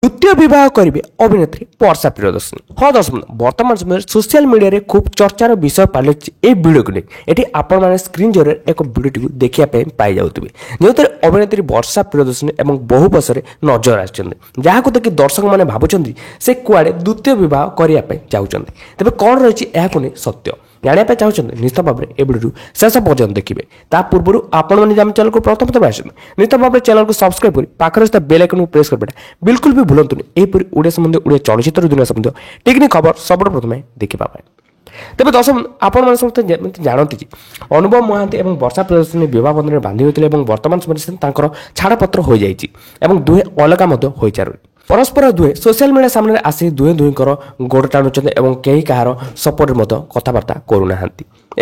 দ্বিতীয় বিবাহ করবে অভিনেত্রী বর্ষা প্রিয়দর্শিনী। হ্যাঁ দর্শক বর্তমান সময় সোশিয়াল মিডিয়ায় খুব চর্চার বিষয় পালটিছে এই ভিডিওকে নিয়ে। এটি আপনার স্ক্রিন জোরে এক ভিডিওটি দেখা পাই যাওবে, যেহেতু অভিনেত্রী বর্ষা প্রিয়দর্শিনী এবং বহু বছরে নজর আসছেন, যা দেখি দর্শক মানে ভাবুচ্ছেন সে কুয়াড়ে দ্বিতীয় বিবাহ করা চাহুଛନ୍ତି। তবে কଣ রয়েছে এখন সত্য জাঁয়া চাহুଛନ୍ତି নিশ্ଚିତ ভাବରେ ଏ ଭିଡ଼ିଓରୁ ଶେଷ ପର୍ଯ୍ୟନ୍ତ ଦେଖିବେ। ତା ପୂର୍ବରୁ ଆପଣମାନେ ଯଦି ଆମ ଚ୍ୟାନେଲକୁ ପ୍ରଥମ ଥର ଆସିବେ ନିଶ୍ଚିତ ଭାବରେ ଚ୍ୟାନେଲକୁ ସବସ୍କ୍ରାଇବ୍ କରି ପାଖରେ ଥିବା ବେଲ୍ ଆଇକନ୍କୁ ପ୍ରେସ୍ କରିବାଟା ବିଲକୁଲ ବି ଭୁଲନ୍ତୁନି, ଏହିପରି ଓଡ଼ିଆ ସମ୍ବନ୍ଧୀୟ ଓଡ଼ିଆ ଚଳଚ୍ଚିତ୍ର ଦୁନିଆ ସମ୍ବନ୍ଧୀୟ ଟେକ୍ନିକ୍ ଖବର ସବୁଠୁ ପ୍ରଥମେ ଦେଖିବା ପାଇଁ। ତେବେ ଦର୍ଶକ ଆପଣମାନେ ସମସ୍ତେ ଜାଣନ୍ତି ଯେ ଅନୁଭବ ମହାନ୍ତି ଏବଂ ବର୍ଷା ପ୍ରିୟଦର୍ଶିନୀ ବିବାହ ବନ୍ଧନରେ ବାନ୍ଧି ହୋଇଥିଲେ ଏବଂ ବର୍ତ୍ତମାନ ସମୟରେ ତାଙ୍କର ଛାଡ଼ପତ୍ର ହୋଇଯାଇଛି ଏବଂ ଦୁହେଁ ଅଲଗା ମଧ୍ୟ ହୋଇଚାରୁଛନ୍ତି। परस्पर दुहे सोशल मीडिया सामने आसी दुहे दुहींकर गोड़ टाणुंट और कहीं कहार सपोर्ट कथबार्ता करूना।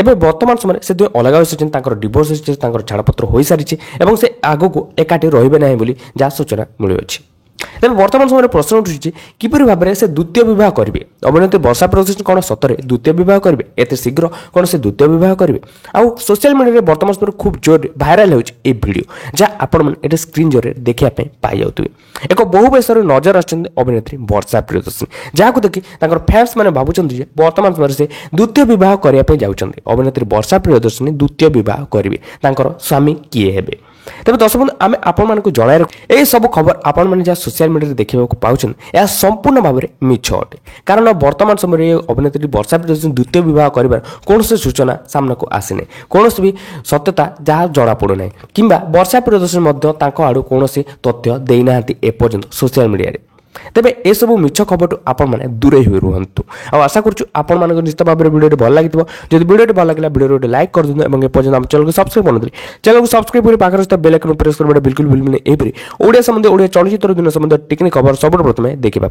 एवं वर्तमान समय से दुहे अलग हो डिवोर्स छाड़पत्र हो सारी और से आगक एकाठी रे ना जहाँ सूचना मिलूँ। तेज वर्तमान समय प्रश्न उठुची किपर भाव में से द्वितीय बह करेंगे। अभिनेत्री वर्षा प्रियदर्शनी कौन सतरे द्वितीय बह करेंगे, एत शीघ्र कौन से द्वितीय बह करेंगे। आउ सोशल मीडिया वर्तमान समय खूब जोर भाइराल हो वीडियो जहाँ आपण मैंने स्क्रीन जोर देखापी पाई जाऊे। एक बहु बेसर नजर अभिनेत्री वर्षा प्रियदर्शनी, जहाँ देखिए फैंस मैंने भावुं वर्तमान समय से द्वितीय बह करने जाऊँच। अभिनेत्री वर्षा प्रियदर्शनी द्वितीय बह करेंगे, स्वामी किए हे। तेज दर्शक बंधु आम आपण जन यह सब खबर आपण मैंने जहाँ सोशल मीडिया देखा पाँच यह संपूर्ण भाव में मिछ अटे, कारण वर्तमान समय अभिनेत्री वर्षा प्रियदर्शनी द्वितीय बह कर कौन सूचना सामना को आसीना, कौन भी सत्यता जहाँ जमापड़ना कि वर्षा प्रियदर्शनी आड़ कौन तथ्य देना एपर्यंत सोशल मीडिया। तेबे ए सब मिछ खबर आपण मैंने दूरे हुए रुहतु। आशा करूँ आपण मान निश्चित भाव में वीडियो भल लगी। जब वीडियो भल लगे वीडियो लाइक कर दिखाँ और एपर्यंत आम चैनल को सब्सक्राइब कर चैनल को सब्सक्राइब कर पाखे बेल आइकन प्रेस करवाटा बिल्कुल भूल। ओडिया संबंधी ओडिया चलचित्र दुनिया संबंधी टेक्निक खबर सब प्रथम देखा।